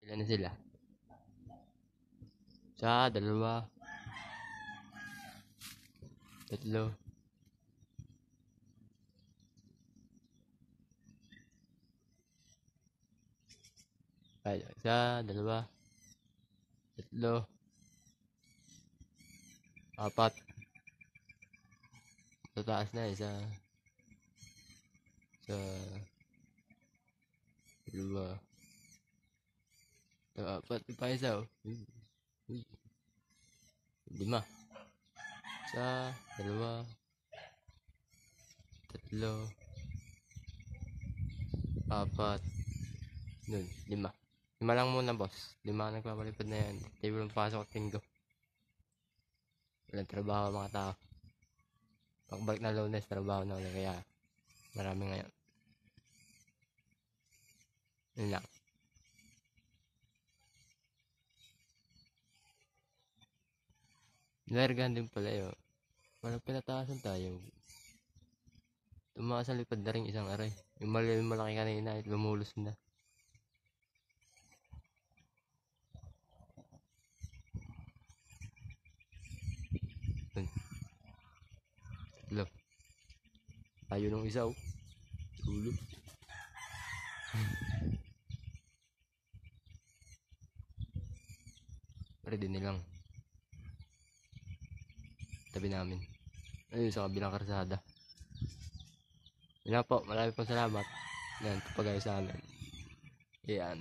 Ilan na sila? Isa, dalawa, tatlo. Ay, isa, dalawa, tatlo, apat. Sa taas na, isa, dalawa, apat. Pa isa, oh. Uy. 5. Isa, dalawa, tatlo, apat. Nun, 5. 5 lang muna, boss. 5 ang nagpapalipad na yan. Table ng pasok at linggo. Walang trabaho mga tao. Pagbalik na Lunes, trabaho na ulit. Kaya marami ngayon. Yun lang. Nargahan din pala yun. Walang pinataasan tayo. Tumaas ang lipad na rin isang aray. Yung malaki kanina, lumulos na. Yun. Tatlo. Tayo nung isa, oh. Tulo. Ready nilang. Tabi namin. Ayun, sa kabilang karsada. Yun na po, marami pong salamat. Yan, papagayo sa amin. Yan.